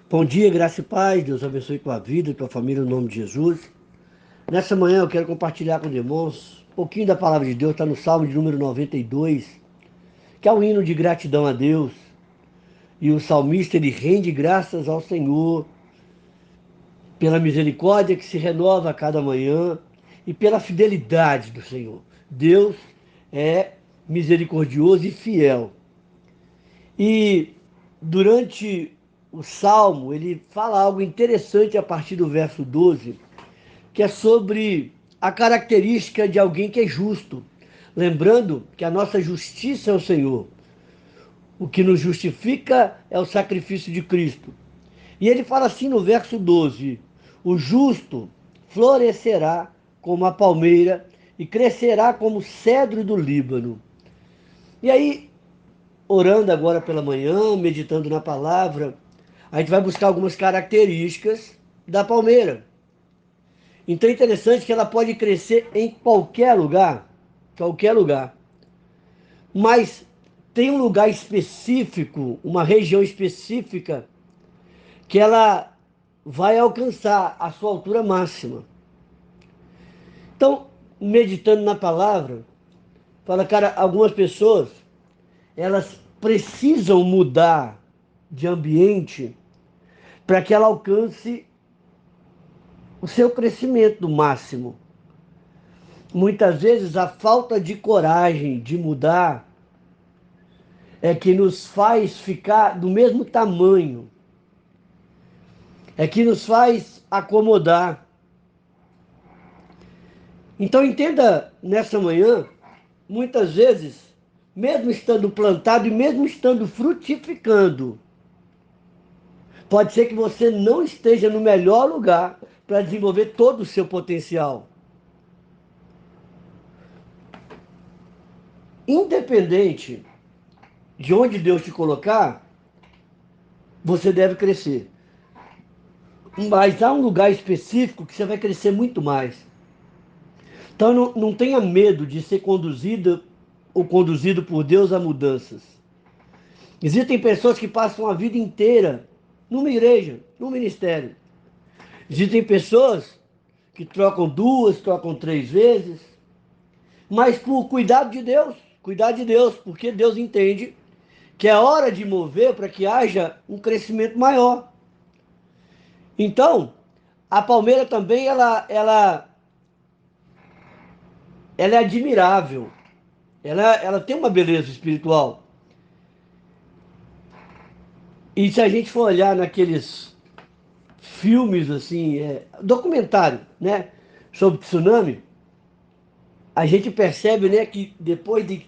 Bom dia, graça e paz. Deus abençoe tua vida, tua família, no nome de Jesus. Nessa manhã eu quero compartilhar com os irmãos um pouquinho da palavra de Deus. Está no Salmo de número 92, que é um hino de gratidão a Deus. E o salmista ele rende graças ao Senhor pela misericórdia que se renova a cada manhã e pela fidelidade do Senhor. Deus é misericordioso e fiel. E durante o Salmo, ele fala algo interessante a partir do verso 12, que é sobre a característica de alguém que é justo. Lembrando que a nossa justiça é o Senhor. O que nos justifica é o sacrifício de Cristo. E ele fala assim no verso 12: o justo florescerá como a palmeira e crescerá como o cedro do Líbano. E aí, orando agora pela manhã, meditando na palavra, a gente vai buscar algumas características da palmeira. Então é interessante que ela pode crescer em qualquer lugar. Mas tem um lugar específico, uma região específica, que ela vai alcançar a sua altura máxima. Então, meditando na palavra, fala, cara, algumas pessoas, elas precisam mudar de ambiente para que ela alcance o seu crescimento máximo. Muitas vezes a falta de coragem de mudar é que nos faz ficar do mesmo tamanho, é que nos faz acomodar. Então entenda nessa manhã, muitas vezes, mesmo estando plantado e mesmo estando frutificando, pode ser que você não esteja no melhor lugar para desenvolver todo o seu potencial. Independente de onde Deus te colocar, você deve crescer. Mas há um lugar específico que você vai crescer muito mais. Então não tenha medo de ser conduzido ou conduzido por Deus a mudanças. Existem pessoas que passam a vida inteira numa igreja, num ministério. Existem pessoas que trocam duas, trocam três vezes, mas por cuidar de Deus, porque Deus entende que é hora de mover para que haja um crescimento maior. Então, a palmeira também ela é admirável. Ela tem uma beleza espiritual. E se a gente for olhar naqueles filmes assim, documentário, né, sobre tsunami, a gente percebe, né, que depois de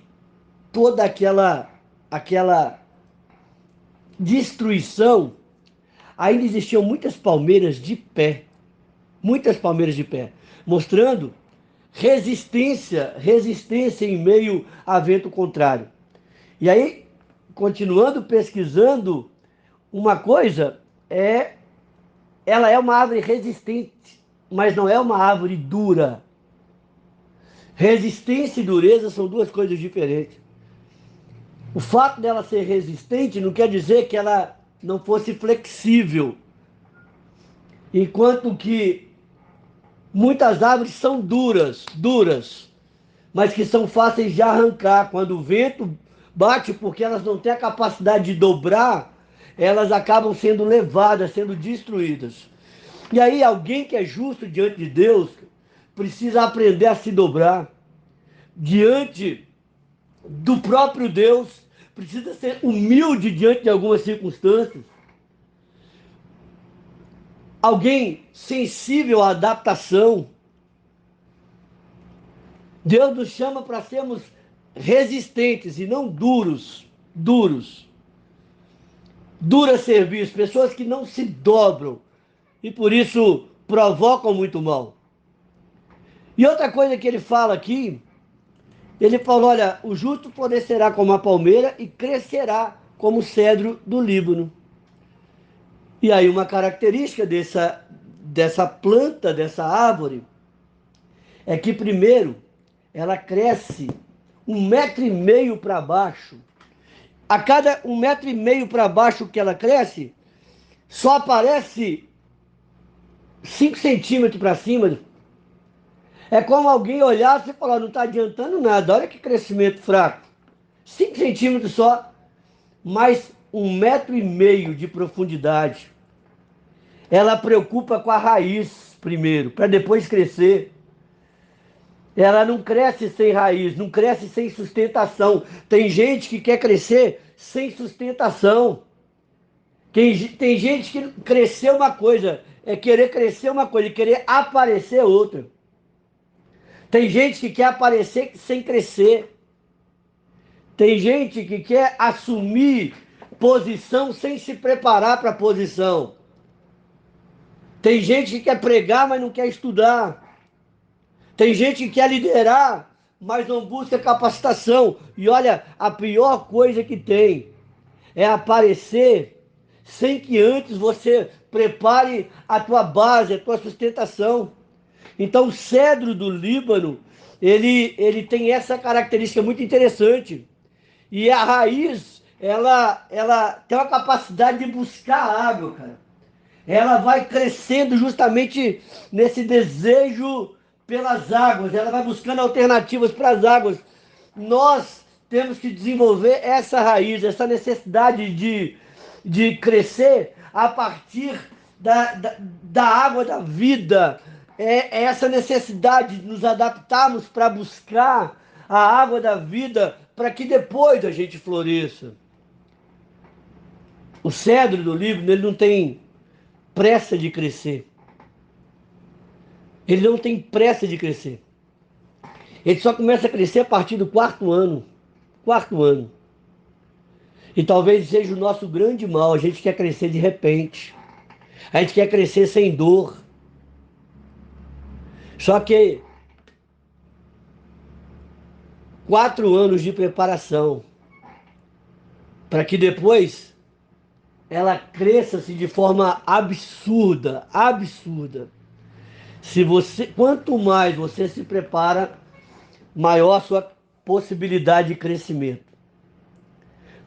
toda aquela destruição, ainda existiam muitas palmeiras de pé, mostrando resistência em meio a vento contrário. E aí, continuando pesquisando, uma coisa é, ela é uma árvore resistente, mas não é uma árvore dura. Resistência e dureza são duas coisas diferentes. O fato dela ser resistente não quer dizer que ela não fosse flexível, enquanto que muitas árvores são duras, mas que são fáceis de arrancar. Quando o vento bate, porque elas não têm a capacidade de dobrar, elas acabam sendo levadas, sendo destruídas. E aí, alguém que é justo diante de Deus precisa aprender a se dobrar diante do próprio Deus, precisa ser humilde diante de algumas circunstâncias. Alguém sensível à adaptação. Deus nos chama para sermos resistentes e não duros. Duras serviço, pessoas que não se dobram e por isso provocam muito mal. E outra coisa que ele fala aqui, ele falou, olha, o justo florescerá como a palmeira e crescerá como o cedro do Líbano. E aí uma característica dessa planta, dessa árvore, é que primeiro ela cresce 1,5 metro para baixo. A cada 1,5 metro para baixo que ela cresce, só aparece 5 centímetros para cima. É como alguém olhasse e falar, não está adiantando nada, olha que crescimento fraco. 5 centímetros só, mais 1,5 metro de profundidade. Ela preocupa com a raiz primeiro, para depois crescer. Ela não cresce sem raiz, não cresce sem sustentação. Tem gente que quer crescer sem sustentação. Tem gente que crescer uma coisa, é querer crescer uma coisa e querer aparecer outra. Tem gente que quer aparecer sem crescer. Tem gente que quer assumir posição sem se preparar para a posição. Tem gente que quer pregar, mas não quer estudar. Tem gente que quer liderar, mas não busca capacitação. E olha, a pior coisa que tem é aparecer sem que antes você prepare a tua base, a tua sustentação. Então, o cedro do Líbano, ele tem essa característica muito interessante. E a raiz, ela tem uma capacidade de buscar água, cara. Ela vai crescendo justamente nesse desejo pelas águas, ela vai buscando alternativas para as águas. Nós temos que desenvolver essa raiz, essa necessidade de crescer a partir da água da vida. É essa necessidade de nos adaptarmos para buscar a água da vida para que depois a gente floresça. O cedro do Líbano, ele não tem pressa de crescer. Ele não tem pressa de crescer. Ele só começa a crescer a partir do 4º ano. 4º ano. E talvez seja o nosso grande mal. A gente quer crescer de repente. A gente quer crescer sem dor. Só que 4 anos de preparação para que depois ela cresça-se de forma absurda, absurda. Quanto mais você se prepara, maior a sua possibilidade de crescimento.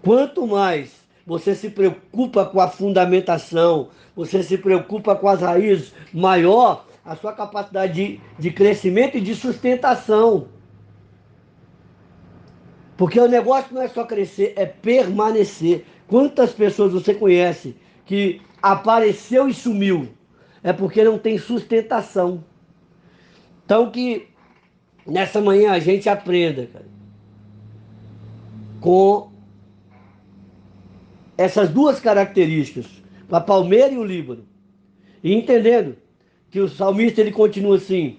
Quanto mais você se preocupa com a fundamentação, você se preocupa com as raízes, maior a sua capacidade de crescimento e de sustentação. Porque o negócio não é só crescer, é permanecer. Quantas pessoas você conhece que apareceu e sumiu? É porque não tem sustentação. Então que nessa manhã a gente aprenda, cara, com essas duas características, a palmeira e o Líbano. E entendendo que o salmista ele continua assim: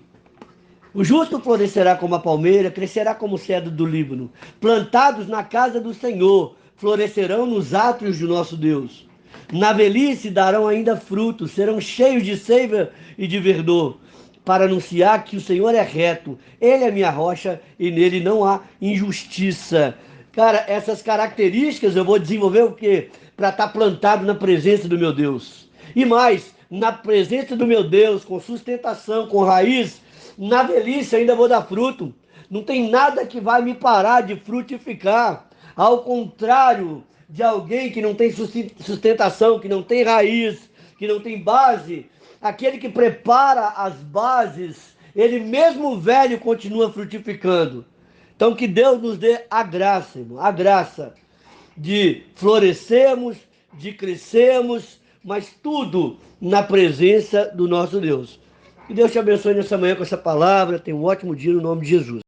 o justo florescerá como a palmeira, crescerá como o cedro do Líbano. Plantados na casa do Senhor, florescerão nos átrios do nosso Deus. Na velhice darão ainda frutos, serão cheios de seiva e de verdor, para anunciar que o Senhor é reto, Ele é minha rocha e nele não há injustiça. Cara, essas características eu vou desenvolver o quê? Para estar plantado na presença do meu Deus. E mais, na presença do meu Deus, com sustentação, com raiz, na velhice ainda vou dar fruto. Não tem nada que vai me parar de frutificar. Ao contrário de alguém que não tem sustentação, que não tem raiz, que não tem base, aquele que prepara as bases, ele mesmo velho continua frutificando. Então que Deus nos dê a graça, irmão, a graça de florescermos, de crescermos, mas tudo na presença do nosso Deus. Que Deus te abençoe nessa manhã com essa palavra. Tenha um ótimo dia no nome de Jesus.